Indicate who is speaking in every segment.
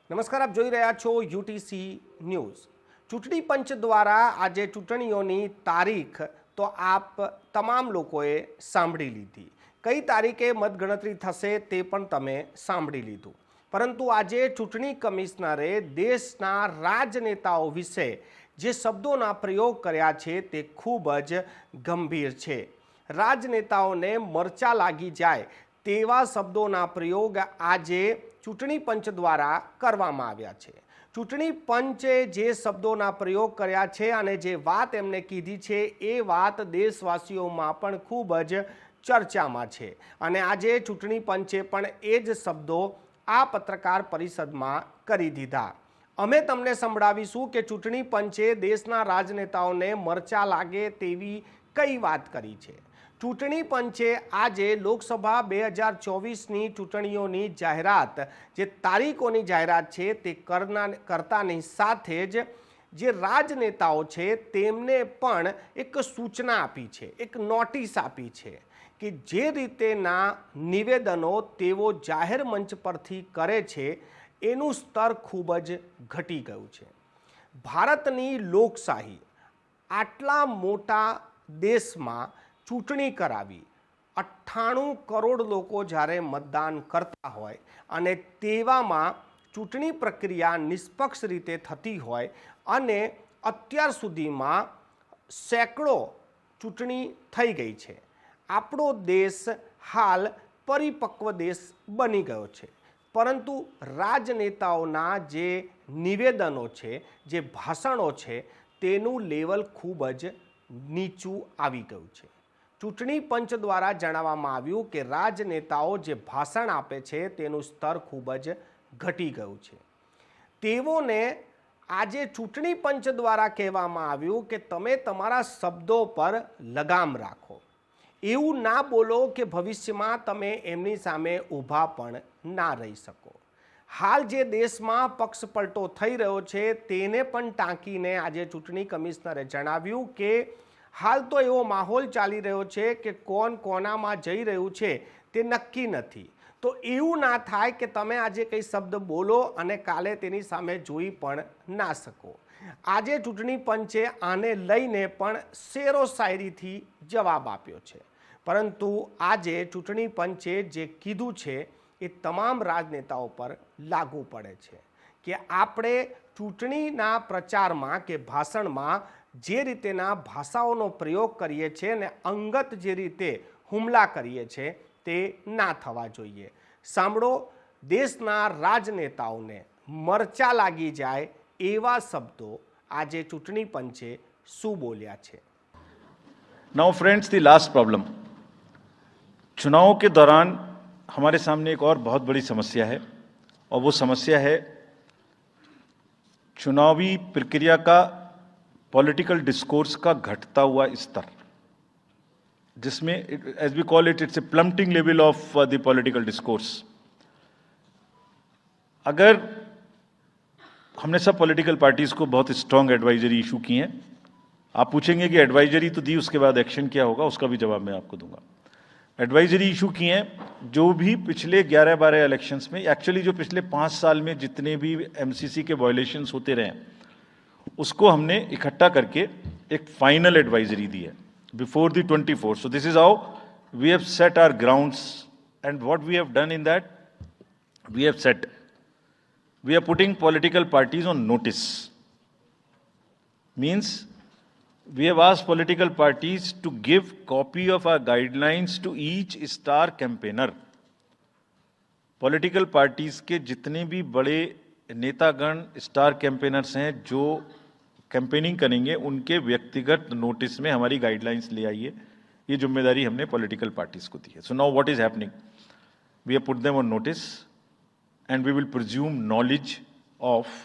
Speaker 1: નમસ્કાર, આપ જોઈ રહ્યા છો યુટીસી ન્યૂઝ। ચૂંટણી પંચ દ્વારા આજે ચૂંટણીઓની તારીખ તો આપ તમામ લોકોએ સાંભળી લીધી। કઈ તારીખે મતગણતરી થશે તે પણ તમે સાંભળી લીધું, પરંતુ આજે ચૂંટણી કમિશનરે દેશના રાજનેતાઓ વિશે જે શબ્દોના પ્રયોગ કર્યા છે તે ખૂબ જ ગંભીર છે। રાજનેતાઓને મરચા લાગી જાય તેવા શબ્દોના પ્રયોગ આજે ચૂંટણી પંચ દ્વારા કરવામાં આવ્યા છે। ચૂંટણી પંચે જે શબ્દોના પ્રયોગ કર્યા છે અને જે વાત એમને કીધી છે એ વાત દેશવાસીઓમાં પણ ખૂબ જ ચર્ચામાં છે અને આજે ચૂંટણી પંચે પણ એ જ શબ્દો આ પત્રકાર પરિષદમાં કરી દીધા। અમે તમને સંભળાવીશું કે ચૂંટણી પંચે દેશના રાજનેતાઓને મરચા લાગે તેવી કઈ વાત કરી છે। ચૂંટણી પંચે આજે લોકસભા 2024ની ચૂંટણીઓની જાહેરાત, જે તારીખોની જાહેરાત છે તે કરતાની સાથે જ જે રાજનેતાઓ છે તેમને પણ એક સૂચના આપી છે, એક નોટિસ આપી છે કે જે રીતેના નિવેદનો તેઓ જાહેર મંચ પરથી કરે છે એનું સ્તર ખૂબ જ ઘટી ગયું છે। ભારતની લોકશાહી આટલા મોટા દેશમાં ચૂંટણી કરાવી 98 કરોડ લોકો જ્યારે મતદાન કરતા હોય અને તેવામાં ચૂંટણી પ્રક્રિયા નિષ્પક્ષ રીતે થતી હોય અને અત્યાર સુધીમાં સેંકડો ચૂંટણી થઈ ગઈ છે। આપણો દેશ હાલ પરિપક્વ દેશ બની ગયો છે, પરંતુ રાજનેતાઓના જે નિવેદનો છે, જે ભાષણો છે તેનું લેવલ ખૂબ જ નીચું આવી ગયું છે। ચૂંટણી પંચ દ્વારા જણાવવામાં આવ્યું કે રાજનેતાઓ જે ભાષણ આપે છે તેનું સ્તર ખૂબ જ ઘટી ગયું છે। તેઓને આજે ચૂંટણી પંચ દ્વારા કહેવામાં આવ્યું કે તમે તમારા શબ્દો પર લગામ રાખો, એવું ના બોલો કે ભવિષ્યમાં તમે એમની સામે ઊભા પણ ના રહી શકો। હાલ જે દેશમાં પક્ષ પલટો થઈ રહ્યો છે તેને પણ ટાંકીને આજે ચૂંટણી કમિશનરે જણાવ્યું કે હાલ તો એવો માહોલ ચાલી રહ્યો છે કે કોણ કોનામાં જઈ રહ્યું છે તે નક્કી નથી, તો એવું ના થાય કે તમે આજે કંઈ શબ્દ બોલો અને કાલે તેની સામે જોઈ પણ ના શકો। આજે ચૂંટણી પંચે આને લઈને પણ શેરો શાયરીથી જવાબ આપ્યો છે, પરંતુ આજે ચૂંટણી પંચે જે કીધું છે એ તમામ રાજનેતાઓ પર લાગુ પડે છે કે આપણે ચૂંટણીના પ્રચારમાં કે ભાષણમાં જે રીતેના ભાષાઓનો પ્રયોગ કરીએ છીએ ને અંગત જે રીતે હુમલા કરીએ છીએ તે ના થવા જોઈએ। સાંભળો દેશના રાજનેતાઓને મરચા લાગી જાય એવા શબ્દો આજે ચૂંટણી પંચે શું બોલ્યા છે।
Speaker 2: Now friends, the last problem, चुनाव के दौरान हमारे सामने एक और बहुत बड़ी समस्या है और वो समस्या है चुनावी प्रक्रिया का पॉलिटिकल डिस्कोर्स का घटता हुआ स्तर, जिसमें as we call it, it's a plummeting level of the political discourse. अगर हमने सब पॉलिटिकल पार्टीज को बहुत स्ट्रांग एडवाइजरी इशू की हैं, आप पूछेंगे कि एडवाइजरी तो दी, उसके बाद एक्शन क्या होगा, उसका भी जवाब मैं आपको दूंगा। एडवाइजरी इशू की हैं, जो भी पिछले 11-12 इलेक्शंस में, एक्चुअली जो पिछले 5 साल में जितने भी एमसीसी के वायलेशंस होते रहे उसको हमने इकट्ठा करके एक फाइनल एडवाइजरी दी है before the 24। So this is how we have set our grounds and what we have done in that, we have set, we are putting political parties on notice. Means we have asked political parties to give copy of our guidelines to each star campaigner। political parties के जितने भी बड़े नेतागण star campaigners हैं जो campaigning करेंगे, उनके व्यक्तिगत नोटिस में हमारी गाइडलाइंस ले आइए, ये जिम्मेदारी हमने पॉलिटिकल पार्टीज को दी है। So now what is happening, we have put them on notice and we will presume knowledge of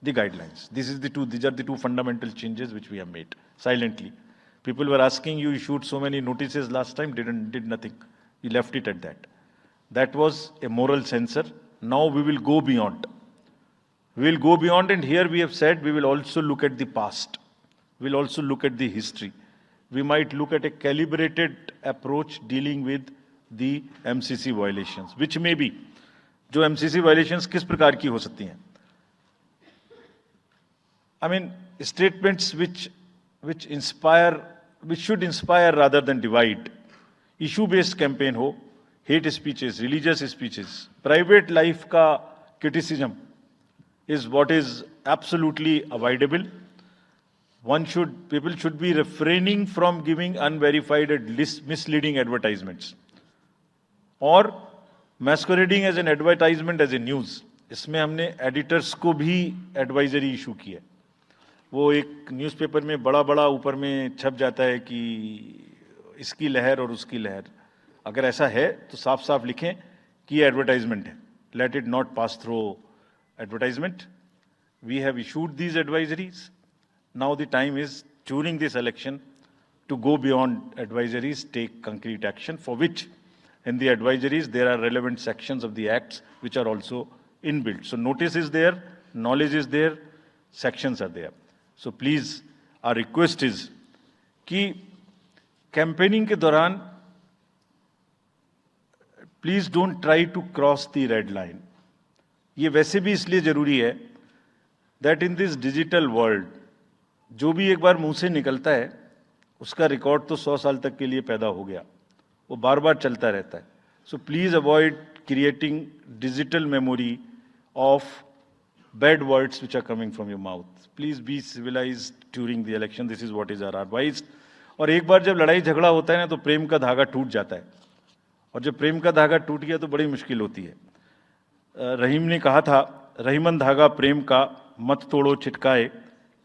Speaker 2: the guidelines। these are the two fundamental changes which we have made silently। people were asking, you issued so many notices last time, did nothing, you left it at that। that was a moral censor। now we will go beyond, and here we have said we will also look at the past, we'll also look at the history, we might look at a calibrated approach dealing with the MCC violations, which may be, जो MCC violations किस प्रकार की हो सकती हैं। I mean, statements which inspire, which should inspire rather than divide. Issue-based campaign हो, hate speeches, religious speeches, private life का criticism is what is absolutely avoidable. People should be refraining from giving unverified and misleading advertisements, or masquerading as an advertisement as a news. इसमें हमने editors को भी advisory issue की है. वो एक newspaper में बड़ा बड़ा ऊपर में छप जाता है कि इसकी लहर और उसकी लहर. अगर ऐसा है तो साफ साफ लिखें कि ये एडवर्टाइजमेंट है. Let it not pass through advertisement. We have issued these advisories. Now the time is during this election to go beyond advisories, take concrete action, for which in the advisories there are relevant sections of the acts which are also inbuilt. So notice is there, knowledge is there, sections are there. So please, our request is कि campaigning के दौरान please don't try to cross the red line. ये वैसे भी इसलिए जरूरी है that in this digital world जो भी एक बार मुंह से निकलता है उसका रिकॉर्ड तो 100 साल तक के लिए पैदा हो गया, वो बार बार चलता रहता है. So please avoid creating digital memory of bad words which are coming from your mouth. Please be civilised during the election. This is what is our advice. और एक बार जब लड़ाई झगड़ा होता है ना तो प्रेम का धागा टूट जाता है, और जब प्रेम का धागा टूट गया तो बड़ी मुश्किल होती है. रहीम ने कहा था, रहीमन धागा प्रेम का मत तोड़ो छिटकाए,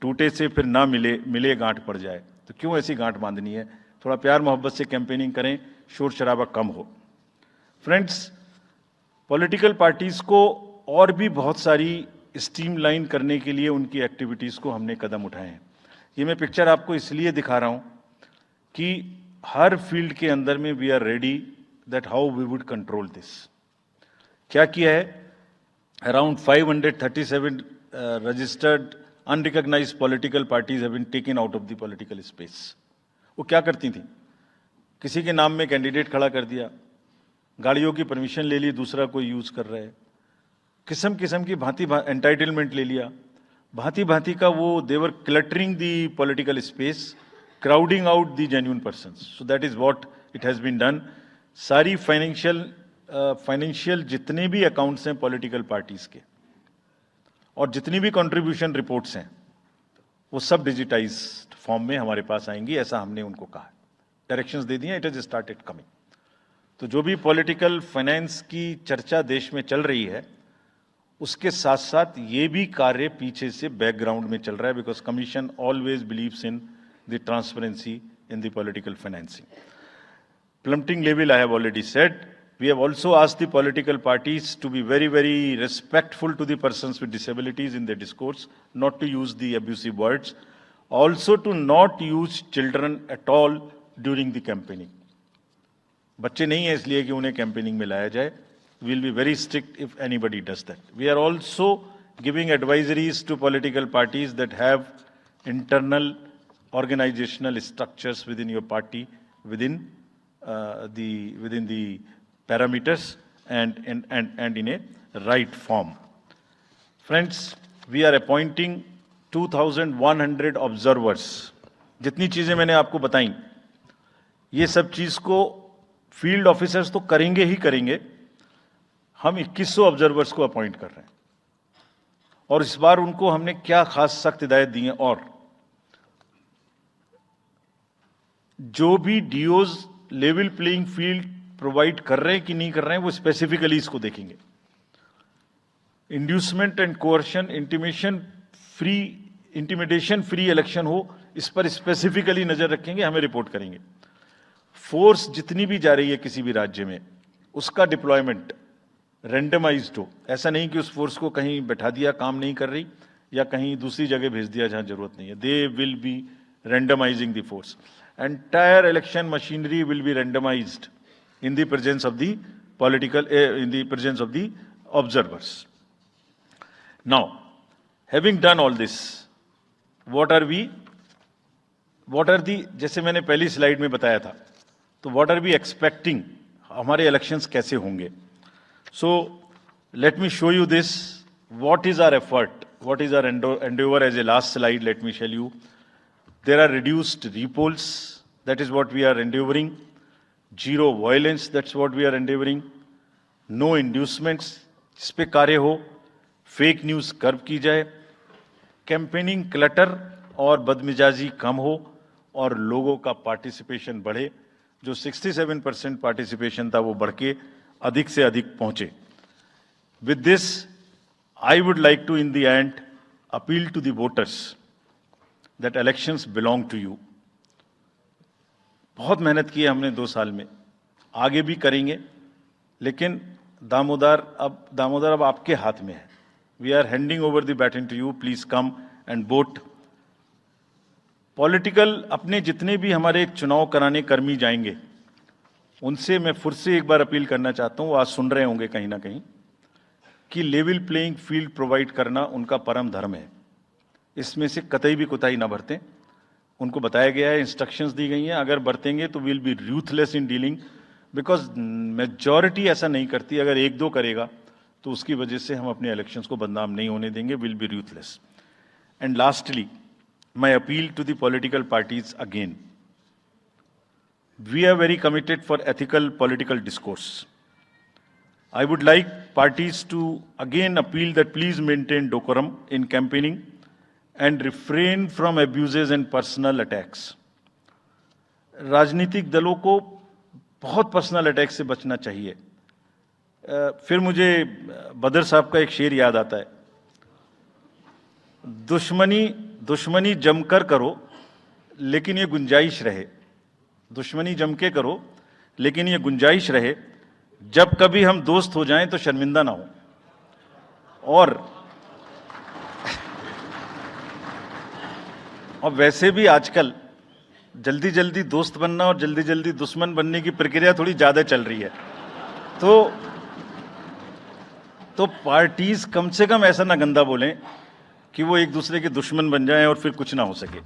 Speaker 2: टूटे से फिर ना मिले, मिले गांठ पड़ जाए. तो क्यों ऐसी गांठ बांधनी है? थोड़ा प्यार मोहब्बत से कैंपेनिंग करें, शोर शराबा कम हो. फ्रेंड्स, पॉलिटिकल पार्टीज को और भी बहुत सारी स्ट्रीमलाइन करने के लिए उनकी एक्टिविटीज़ को हमने कदम उठाए हैं. ये मैं पिक्चर आपको इसलिए दिखा रहा हूं कि हर फील्ड के अंदर में we are ready that how we would control this. क्या किया है? Around 537 registered unrecognized political parties have been taken out of the political space. वो क्या करती थी? किसी के नाम में कैंडिडेट खड़ा कर दिया, गाड़ियों की परमिशन ले ली, दूसरा कोई यूज कर रहा है, किस्म किस्म की भांति एंटाइटलमेंट ले लिया, भांति भांति का वो they were cluttering the political space, crowding out the genuine persons. So that is what it has been done. सारी फाइनेंशियल जितने भी अकाउंट्स हैं पॉलिटिकल पार्टीज के और जितनी भी कंट्रीब्यूशन रिपोर्ट्स हैं वो सब डिजिटाइज्ड फॉर्म में हमारे पास आएंगी, ऐसा हमने उनको कहा. डायरेक्शंस दे दिए, इट हैज स्टार्टेड कमिंग. तो जो भी पॉलिटिकल फाइनेंस की चर्चा देश में चल रही है उसके साथ साथ ये भी कार्य पीछे से बैकग्राउंड में चल रहा है, because commission always believes in the transparency in the political financing. Plummeting level I have already said. We have also asked the political parties to be very, very respectful to the persons with disabilities in their discourse, not to use the abusive words, also to not use children at all during the campaigning. बच्चे नहीं है इसलिए कि उन्हें campaigning में लाया जाए. We will be very strict if anybody does that. We are also giving advisories to political parties that have internal organizational structures within your party, within the parameters and in a right form. Friends, we are appointing 2,100 observers. जितनी चीजें मैंने आपको बताई, ये सब चीज को field officers तो करेंगे ही करेंगे. हम 2100 ऑब्जर्वर्स को अपॉइंट कर रहे हैं, और इस बार उनको हमने क्या खास सख्त हिदायत दी है. और जो भी डीओज लेवल प्लेइंग फील्ड प्रोवाइड कर रहे हैं कि नहीं कर रहे हैं वो स्पेसिफिकली इसको देखेंगे. Inducement and coercion, intimidation free election हो, इस पर स्पेसिफिकली नजर रखेंगे, हमें रिपोर्ट करेंगे. फोर्स जितनी भी जा रही है किसी भी राज्य में उसका डिप्लॉयमेंट रेंडमाइज्ड हो. ऐसा नहीं कि उस फोर्स को कहीं बैठा दिया, काम नहीं कर रही, या कहीं दूसरी जगह भेज दिया जहां जरूरत नहीं है. They will be randomising the force. Entire election machinery will be randomised in the presence of the in the presence of the observers. Now, having done all this, what are the, जैसे मैंने पहली slide में बताया था, तो what are we expecting, हमारे elections कैसे होंगे. So let me show you this, what is our effort, what is our endeavor as a last slide, let me tell you. There are reduced repolls, that is what we are endeavoring. Zero violence, that's what we are endeavoring. No inducements, जिस पे कार्य हो. Fake news curve की जाए. Campaigning clutter और बदमिजाजी कम हो और लोगों का पार्टिसिपेशन बढ़े. जो 67% पार्टिसिपेशन था वो बढ़ के अधिक से अधिक पहुंचे. With this, I would like to, in the end, appeal to the voters that elections belong to you. बहुत मेहनत की है हमने 2 साल में, आगे भी करेंगे, लेकिन दामोदर अब आपके हाथ में है. We are handing over the baton to you. Please come and vote. Political अपने जितने भी हमारे चुनाव कराने कर्मी जाएंगे, उनसे मैं फिर से एक बार अपील करना चाहता हूं, आज सुन रहे होंगे कहीं ना कहीं, कि लेवल प्लेइंग फील्ड प्रोवाइड करना उनका परम धर्म है. इसमें से कतई भी कोताही ना बरतें. उनको बताया गया है, इंस्ट्रक्शंस दी गई हैं, अगर बरतेंगे तो will be ruthless in dealing, because majority ऐसा नहीं करती. अगर 1-2 करेगा तो उसकी वजह से हम अपने इलेक्शंस को बदनाम नहीं होने देंगे. Will be ruthless. And lastly, my appeal to the political parties again. We are very committed for ethical political discourse. I would like parties to again appeal that please maintain decorum in campaigning and refrain from abuses and personal attacks. राजनीतिक दलों को बहुत personal attack से बचना चाहिए. फिर मुझे बदर साहब का एक शेर याद आता है, दुश्मनी जमकर करो लेकिन ये गुंजाइश रहे. दुश्मनी जम के करो लेकिन ये गुंजाइश रहे, जब कभी हम दोस्त हो जाएं तो शर्मिंदा ना हो. और वैसे भी आजकल जल्दी जल्दी दोस्त बनना और जल्दी जल्दी दुश्मन बनने की प्रक्रिया थोड़ी ज्यादा चल रही है. तो पार्टीज कम से कम ऐसा ना गंदा बोलें कि वो एक दूसरे के दुश्मन बन जाएं और फिर कुछ ना हो सके.